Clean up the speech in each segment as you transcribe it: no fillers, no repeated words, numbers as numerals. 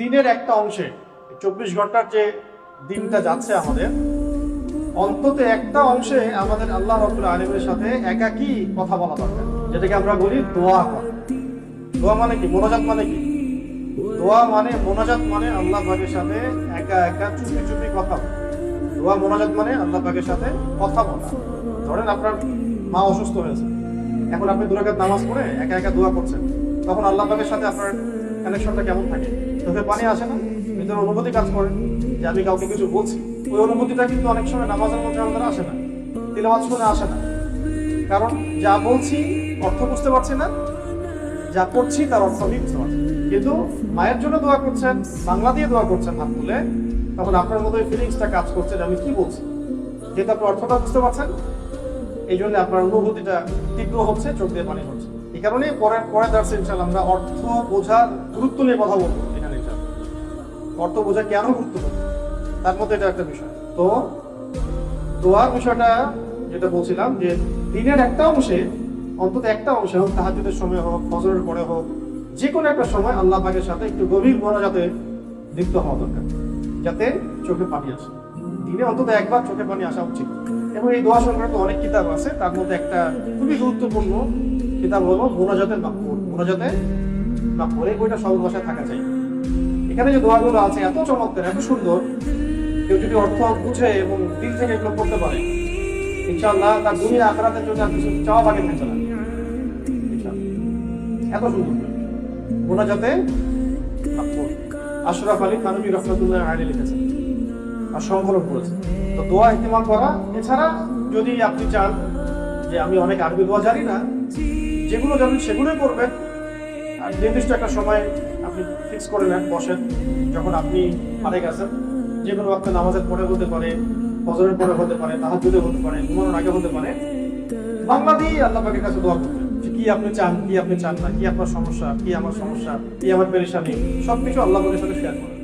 দিনের একটা অংশে 24 ঘন্টার যে দিনটা যাচ্ছে আমাদের, অন্তত একটা অংশে আমাদের আল্লাহ রাব্বুল আলামিনের সাথে একাকী কথা বলা দরকার, যেটাকে আমরা বলি দোয়া করা। দোয়া মানে কি? মোনাজাত মানে কি? দোয়া মানে মোনাজাত মানে আল্লাহ পাকের সাথে একা একা চুপি চুপি কথা বলা। দোয়া মোনাজাত মানে আল্লাহ পাকের সাথে কথা বলা। ধরেন আপনার মা অসুস্থ হয়েছে, এখন আপনি 2 রাকাত নামাজ পড়ে একা একা দোয়া করছেন, তখন আল্লাহ পাকের সাথে আপনার কানেকশনটা কেমন থাকে? চোখে পানি আসে না? ভিতরে অনুভূতি কাজ করে যে আমি কাউকে কিছু বলছি। ওই অনুভূতিটা কিন্তু অনেক সময় নামাজের মধ্যে আমাদের আসে না, তিলাওয়াত শুনে আসে না, কারণ যা বলছি অর্থ বুঝতে পারছি না, যা করছি তার অর্থ আমি বুঝতে পারছি। কিন্তু মায়ের জন্য দোয়া করছেন, বাংলা দিয়ে দোয়া করছেন হাত তুলে, তখন আপনার মধ্যে ফিলিংসটা কাজ করছে যে আমি কি বলছি, যেটা আপনি অর্থটা বুঝতে পারছেন। এই জন্য আপনার অনুভূতিটা তীব্র হচ্ছে, চোখ দিয়ে পানি হচ্ছে। এই কারণেই পরে দার্সে ইনশাআল্লাহ আমরা অর্থ বোঝার গুরুত্ব নিয়ে কথা বলবো এখানে। অর্থ বোঝা কেন গুরুত্বপূর্ণ তার মধ্যে এটা একটা বিষয়। তো দোয়ার বিষয়টা যেটা বলছিলাম, যে দিনের একটা অংশে, অন্তত একটা অংশে হোক, তাহাজ্জুদের সময় হোক, ফজরের পরে হোক, যে কোনো একটা সময় আল্লাহ পাকের সাথে একটু গভীর মোনাজাতে লিপ্ত হওয়া দরকার, যাতে চোখে পানি আসে। দিনে অন্তত একবার চোখে পানি আসা উচিত। এবং এই দোয়া সংক্রান্ত অনেক কিতাব আছে, তার মধ্যে একটা খুবই গুরুত্বপূর্ণ কিতাব হলো মোনাজাতের মাকবুল। মোনাজাতের মাকবুল, এই বইটা সব ভাষায় থাকা চাই। এখানে যে দোয়াগুলো আছে এত চমৎকার, এত সুন্দর, কেউ যদি অর্থ বুঝে এবং দিল থেকে এগুলো করতে পারে, ইনশাআল্লাহ তার দুনিয়া আখিরাতের জন্য আর কিছু চাওয়া বাকি থাকবে না। এত সুন্দর মোনাজাতে মাকবুল, আশরাফ আলী থানভী রাহমাতুল্লাহ আলাইহি লিখেছেন আর সংকলন করেছেন। তো দোয়া ইহতিমাম করা। এছাড়া যদি আপনি চান যে আমি অনেক আরবি দোয়া জানি না, যেগুলো জানেন সেগুলোই করবেন। আর নির্দিষ্ট একটা সময় আপনি ফিক্স করে নেন, বসেন, যখন আপনি ফারেক আছেন, যে কোনো আপনার নামাজের পরে হতে পারে, ফজরের পরে হতে পারে, তাহাজ্জুদে হতে পারে, ঘুমানোর আগে হতে পারে, বাংলা দিয়ে আল্লাহ পাকের কাছে দোয়া করবেন যে কি আপনি চান, কি আপনি চান না, কি আপনার সমস্যা, কি আমার সমস্যা, কি আমার পেরেশানি, সবকিছু আল্লাহ পাকের সাথে শেয়ার করেন,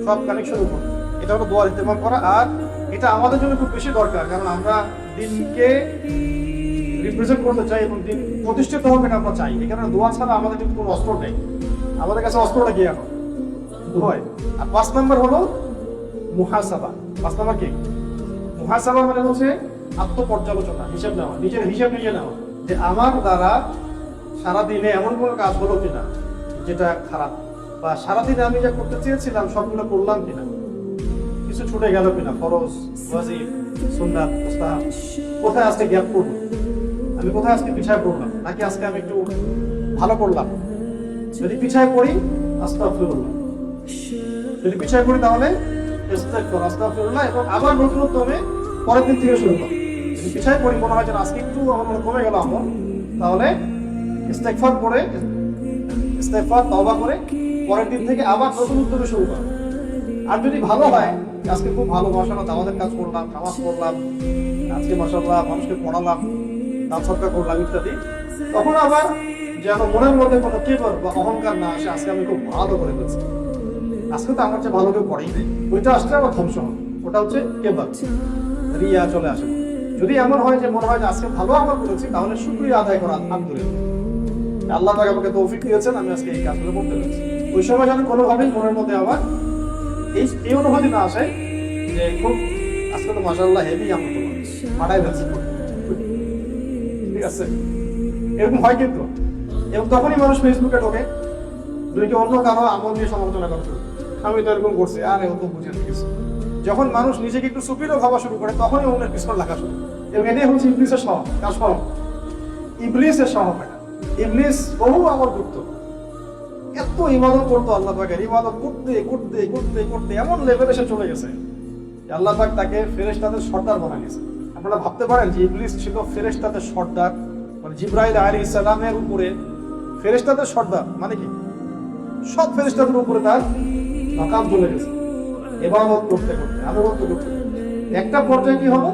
সব কানেকশন উপর। এটা হলো দোয়ার ইহতিমাম করা। আর এটা আমাদের জন্য খুব বেশি দরকার, কারণ আমরা দিনকে রিপ্রেজেন্ট করতে চাই এবং দিন প্রতিষ্ঠিত হোক, এটা আমরা চাই। এই কারণে দোয়া ছাড়া আমাদের কিন্তু কোনো অস্ত্র নেই। আমাদের কাছে অস্ত্রটা কি এখন? দোয়া। আর 5 নম্বর হলো মুহাসাবা। 5 নম্বর কি? মুহাসাবা মানে হচ্ছে আত্মপর্যালোচনা, হিসাব নেওয়া, নিজের হিসাব নিজে নেওয়া, যে আমার দ্বারা সারাদিনে এমন কোনো কাজ হলো কিনা যেটা খারাপ, বা সারাদিনে আমি যা করতে চেয়েছিলাম সবগুলো করলাম কিনা, কিছু ছুটে গেল কিনা, ফরজ, ওয়াজিব, সুন্নাত, মুস্তাহাব, কোথায় আজকে গ্যাপ করবো, আমি কোথায় আজকে পিছায় পড়লাম, নাকি আজকে আমি একটু ভালো করলাম। যদি পিছায় পড়ি আস্তাগফিরুল্লাহ, যদি পিছায় পড়ি তাহলে আস্তাগফিরুল্লাহ, এবং আবার নতুনত্ব আমি পরের দিন থেকে শুরু করব। যদি পিছায় পড়ি, মনে হয় যেন আজকে একটু আমার মনে কমে গেল আমল, তাহলে ইস্তেগফার করে, ইস্তেগফার তওবা করে পরের দিন থেকে আবার নতুন উদ্যোগে শুরু করব। আর যদি ভালো হয়, আজকে খুব ভালো মাশাআল্লাহ দাওয়াতের কাজ করলাম, নামাজ পড়লাম, আজকে মাশাআল্লাহ মানুষকে পড়ালাম, দান সদকা করলাম ইত্যাদি, তখন আবার যেন মনের মধ্যে কোনো কিবর বা অহংকার না আসে, আজকে আমি খুব ভালো করে ফেলছি, আজকে তো আমার চেয়ে ভালো কেউ পড়েই নেই, ওইটা আসলে আবার ধ্বংস হয়। ওটা হচ্ছে কিবর, রিয়া চলে আসে। যদি এমন হয় যে মনে হয় যে আজকে ভালো আমল করেছি, তাহলে শুকরিয়া আদায় করা, আলহামদুলিল্লাহ, আল্লাহ পাক আমাকে তৌফিক দিয়েছেন, আমি আজকে এই কাজগুলো করতে পেরেছি। ওই সময় যেন কোনোভাবেই মনের মধ্যে আবার এই অনুভূতি না আসে যে খুব আজকে তো মাশাআল্লাহ হেভি আমল করলাম, মারাই যাচ্ছে, ঠিক আছে? এরকম হয় কিন্তু। এবং তখনই মানুষ ফেসবুকে ঢোকে, দুইকে অন্য কারো আমল নিয়ে সমালোচনা করে, আমি তো এরকম করছি, আর এত বুঝে কিছু। যখন মানুষ নিজেকে একটু সুপিরিয়র ভাবা শুরু করে, তখনই অন্যের পিছনে লাগা শুরু। এবং এটাই হচ্ছে ইবলিসের স্বভাব। কার স্বভাব? ইবলিসের স্বভাব। ইবলিস বহু আমল করতো, এত ইবাদত করতো আল্লাহ পাকের, ইবাদত করতে করতে করতে করতে এমন লেভেলে সে চলে গেছে যে আল্লাহ পাক তাকে ফেরেশতাদের সর্দার বানিয়ে দিয়েছে। আপনারা ভাবতে পারেন যে ইবলিস ছিল ফেরেশতাদের সর্দার, মানে জিবরাইল আলাইহিস সালামের উপরে ফেরেশতাদের সর্দার, মানে কি সব ফেরেশতাদের উপরে তার মাকাম চলে গেছে, ইবাদত করতে করতে, আনুগত্য করতে। একটা পর্যায়ে কি হলো,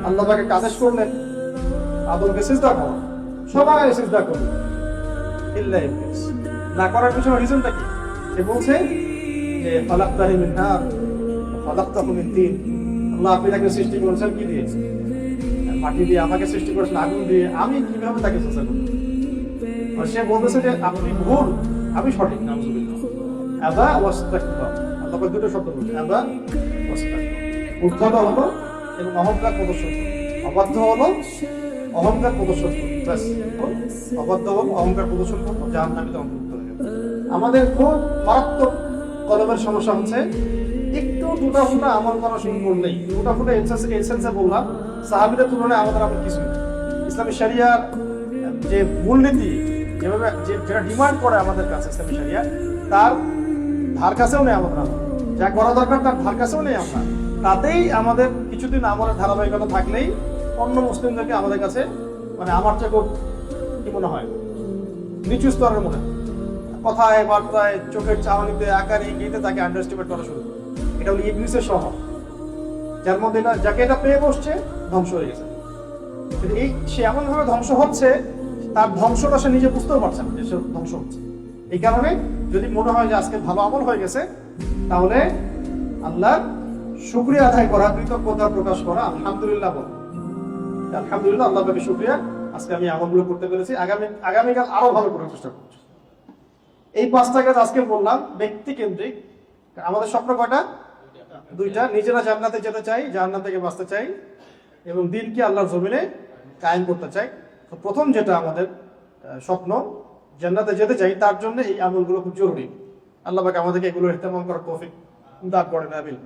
আল্লাহ পাকে আদেশ করলেন আদমকে সিজদা করো, সবাই সিজদা করলো, ইল্লা ইবলিস। না করার পিছনে রিজনটা কি? সে বলছে যে খালাকতানি মিন নার ওয়া খালাকতাহু মিন তিন, আল্লাহ আপনি তাকে সৃষ্টি করেছেন কি দিয়ে? মাটি দিয়ে। আমাকে সৃষ্টি করেছেন আগুন দিয়ে, আমি কিভাবে তাকে সৃষ্টি করব? আর সে বলতেছে যে আপনি ভুল, আমি সঠিক। নাউজুবিল্লাহ। আবা ওয়াস্তাকবার। আল্লাহ পাক দুটো শব্দ বলছেন, আবা ওয়াস্তাকবার। উদ্ধত হলো এবং অহংকার প্রদর্শন করলো, অবাধ্য হলো, অহংকার প্রদর্শন করলো, ব্যাস অবাধ্য হলো, অহংকার প্রদর্শন করলো, জাহান্নামীতে অন্তর্ভুক্ত হয়ে গেল। আমাদের খুব মারাত্মক কলমের সমস্যা হচ্ছে একটু টুটা ফুটা আমল করা শুরু করলেই, টুটা ফুটা এসেন্সে বললাম, সাহাবীদের তুলনায় আমাদের আবার কিছু নেই। ইসলামী শরিয়ার যে মূলনীতি যেভাবে যেটা ডিমান্ড করে আমাদের কাছে ইসলামী শরিয়া, তার ধার কাছেও নেই আমাদের, যা করা দরকার তার ধার কাছেও নেই আমরা। তাতেই আমাদের কিছুদিন আমলের ধারাবাহিকতা থাকলেই অন্য মুসলিমদেরকে আমাদের কাছে মানে আমার চেয়ে খুব কি মনে হয়, নিচু স্তরের মনে হয়। কথায় বার্তায় চোখের চাহনিতে আকারে ইঙ্গিতে তাকে আন্ডারস্টিমেট করা শুরু করে। এটা হলো ইবলিসের স্বভাব, যার মধ্যে যাকে এটা পেয়ে বসছে ধ্বংস হয়ে গেছে। কিন্তু এই সে এমন ভাবে ধ্বংস হচ্ছে, তার ধ্বংসটা সে নিজে বুঝতেও পারছে না যে সে ধ্বংস হচ্ছে। এই কারণে যদি মনে হয় যে আজকে ভালো আমল হয়ে গেছে, তাহলে আল্লাহ শুকরিয়া আদায় করা, কৃতজ্ঞতা প্রকাশ করা, আলহামদুলিল্লাহ বল, আলহামদুলিল্লাহ আল্লাহ পাকের শুকরিয়া, আজকে আমি আমলগুলো করতে পেরেছি, আগামীকাল আরো ভালো করার চেষ্টা করছি। এই 5টা কাজ আজকে বললাম ব্যক্তি কেন্দ্রিক। আমাদের স্বপ্ন কয়টা? 2টা। নিজেরা জান্নাতে যেতে চাই, জাহান্নাম থেকে বাঁচতে চাই, এবং দিনকে আল্লাহর জমিনে কায়েম করতে চাই। তো প্রথম যেটা আমাদের স্বপ্ন, জান্নাতে যেতে চাই, তার জন্য এই আমলগুলো খুব জরুরি। আল্লাহ পাক আমাদেরকে এগুলো ইহতেমাম করার তৌফিক দান করেন, আমিন।